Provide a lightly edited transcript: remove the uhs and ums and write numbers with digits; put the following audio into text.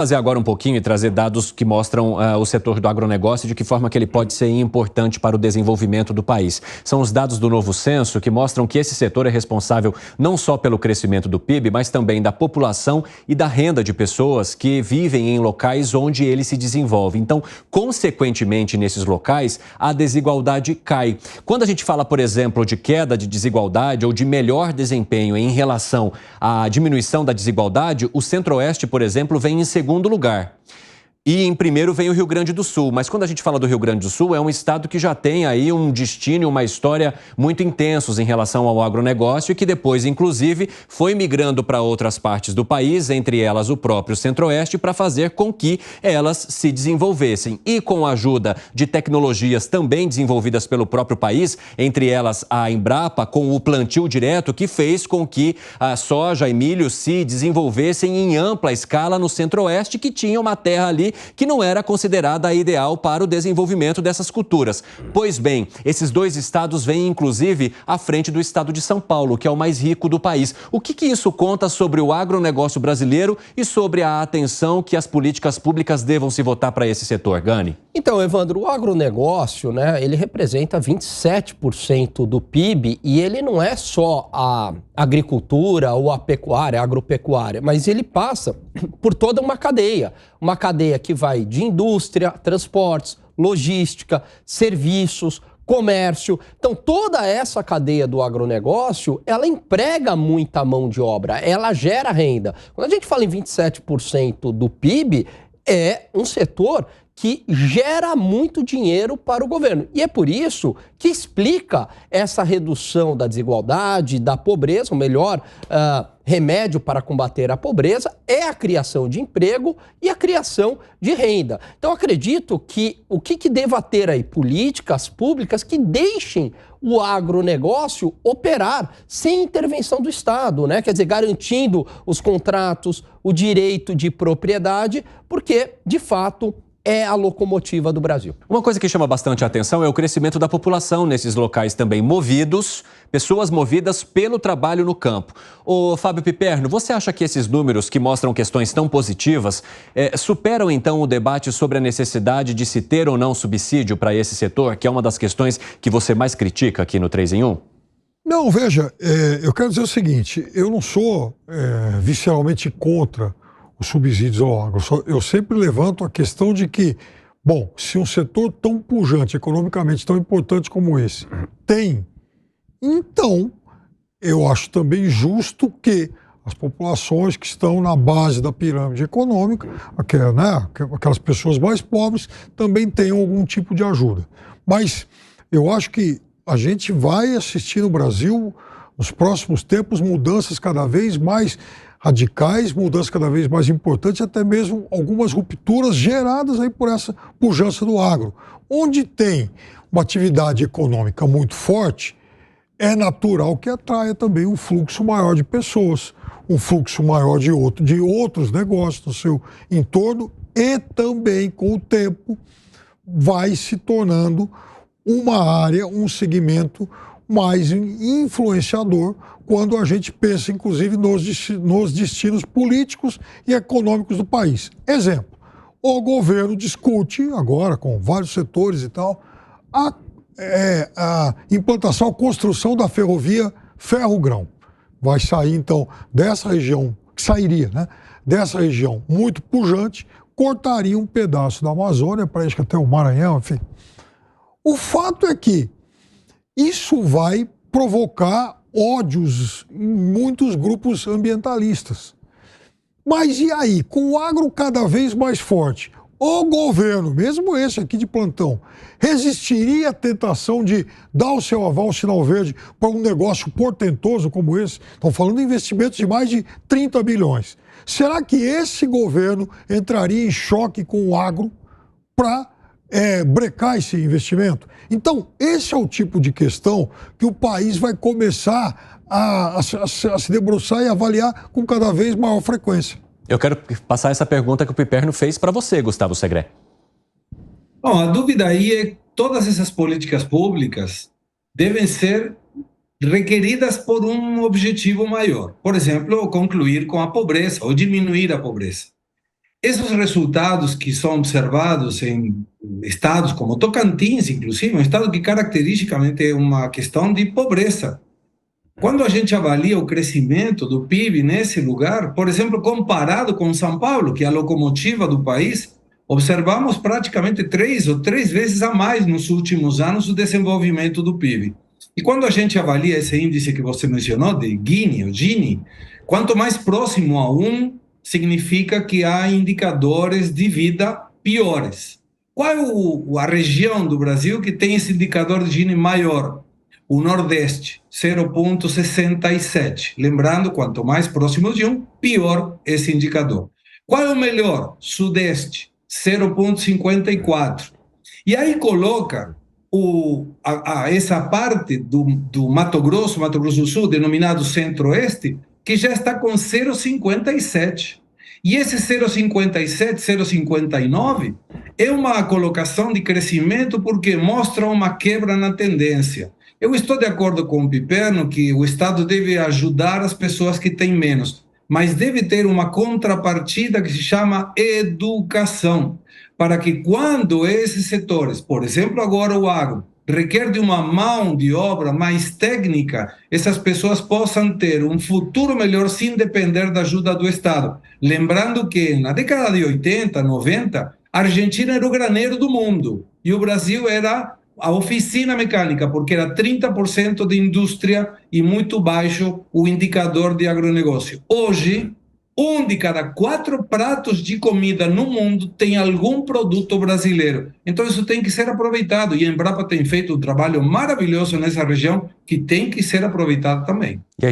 Fazer agora um pouquinho e trazer dados que mostram o setor do agronegócio e de que forma que ele pode ser importante para o desenvolvimento do país. São os dados do Novo Censo que mostram que esse setor é responsável não só pelo crescimento do PIB, mas também da população e da renda de pessoas que vivem em locais onde ele se desenvolve. Então, consequentemente, nesses locais, a desigualdade cai. Quando a gente fala, por exemplo, de queda de desigualdade ou de melhor desempenho em relação à diminuição da desigualdade, o Centro-Oeste, por exemplo, vem em segundo lugar. E em primeiro vem o Rio Grande do Sul. Mas quando a gente fala do Rio Grande do Sul, é um estado que já tem aí um destino, uma história muito intensos em relação ao agronegócio e que depois, inclusive, foi migrando para outras partes do país, entre elas o próprio Centro-Oeste, para fazer com que elas se desenvolvessem. E com a ajuda de tecnologias também desenvolvidas pelo próprio país, entre elas a Embrapa, com o plantio direto, que fez com que a soja e milho se desenvolvessem em ampla escala no Centro-Oeste, que tinha uma terra ali que não era considerada a ideal para o desenvolvimento dessas culturas. Pois bem, esses dois estados vêm, inclusive, à frente do estado de São Paulo, que é o mais rico do país. O que isso conta sobre o agronegócio brasileiro e sobre a atenção que as políticas públicas devam se votar para esse setor, Gani? Então, Evandro, o agronegócio, né, ele representa 27% do PIB e ele não é só a agricultura ou a pecuária, a agropecuária, mas ele passa por toda uma cadeia que vai de indústria, transportes, logística, serviços, comércio. Então, toda essa cadeia do agronegócio, ela emprega muita mão de obra, ela gera renda. Quando a gente fala em 27% do PIB, é um setor que gera muito dinheiro para o governo. E é por isso que explica essa redução da desigualdade, da pobreza, o melhor remédio para combater a pobreza é a criação de emprego e a criação de renda. Então, acredito que o que deva ter aí? Políticas públicas que deixem o agronegócio operar sem intervenção do Estado, né? Quer dizer, garantindo os contratos, o direito de propriedade, porque, de fato, é a locomotiva do Brasil. Uma coisa que chama bastante atenção é o crescimento da população nesses locais também pessoas movidas pelo trabalho no campo. Ô, Fábio Piperno, você acha que esses números que mostram questões tão positivas superam então o debate sobre a necessidade de se ter ou não subsídio para esse setor, que é uma das questões que você mais critica aqui no 3 em 1? Não, veja, eu quero dizer o seguinte, eu não sou visceralmente contra os subsídios ao agro. Eu sempre levanto a questão de que, bom, se um setor tão pujante, economicamente tão importante como esse, tem, então eu acho também justo que as populações que estão na base da pirâmide econômica, aquelas pessoas mais pobres, também tenham algum tipo de ajuda. Mas eu acho que a gente vai assistir no Brasil, nos próximos tempos, mudanças cada vez mais radicais, mudanças cada vez mais importantes, até mesmo algumas rupturas geradas aí por essa pujança do agro. Onde tem uma atividade econômica muito forte, é natural que atraia também um fluxo maior de pessoas, um fluxo maior de outros negócios no seu entorno e também, com o tempo, vai se tornando uma área, um segmento mais influenciador quando a gente pensa, inclusive, nos destinos políticos e econômicos do país. Exemplo, o governo discute agora, com vários setores e tal, a implantação, a construção da ferrovia Ferro-Grão. Vai sair, então, dessa região, que sairia, né? Dessa região muito pujante, cortaria um pedaço da Amazônia, para acho que até o Maranhão, enfim. O fato é que isso vai provocar ódios em muitos grupos ambientalistas. Mas e aí, com o agro cada vez mais forte, o governo, mesmo esse aqui de plantão, resistiria à tentação de dar o seu aval, o sinal verde, para um negócio portentoso como esse? Estão falando de investimentos de mais de 30 bilhões. Será que esse governo entraria em choque com o agro para brecar esse investimento? Então, esse é o tipo de questão que o país vai começar a se debruçar e avaliar com cada vez maior frequência. Eu quero passar essa pergunta que o Piperno fez para você, Gustavo Segré. Bom, a dúvida aí é que todas essas políticas públicas devem ser requeridas por um objetivo maior. Por exemplo, concluir com a pobreza ou diminuir a pobreza. esses resultados que são observados em estados como Tocantins, inclusive, um estado que caracteristicamente é uma questão de pobreza. Quando a gente avalia o crescimento do PIB nesse lugar, por exemplo, comparado com São Paulo, que é a locomotiva do país, observamos praticamente 3 ou 3 vezes a mais nos últimos anos o desenvolvimento do PIB. E quando a gente avalia esse índice que você mencionou, de Gini, o Gini, quanto mais próximo a 1, significa que há indicadores de vida piores. Qual é a região do Brasil que tem esse indicador de Gini maior? O Nordeste, 0,67. Lembrando, quanto mais próximo de 1, pior esse indicador. Qual é o melhor? Sudeste, 0,54. E aí coloca essa parte do Mato Grosso do Sul, denominado Centro-Oeste, que já está com 0,57. E esse 0,57, 0,59 é uma colocação de crescimento porque mostra uma quebra na tendência. Eu estou de acordo com o Piperno que o Estado deve ajudar as pessoas que têm menos, mas deve ter uma contrapartida que se chama educação, para que quando esses setores, por exemplo agora o agro, requer de uma mão de obra mais técnica, essas pessoas possam ter um futuro melhor sem depender da ajuda do Estado. Lembrando que na década de 80, 90, a Argentina era o graneiro do mundo e o Brasil era a oficina mecânica, porque era 30% de indústria e muito baixo o indicador de agronegócio. Hoje, 1 de cada 4 pratos de comida no mundo tem algum produto brasileiro. Então isso tem que ser aproveitado e a Embrapa tem feito um trabalho maravilhoso nessa região que tem que ser aproveitado também. E a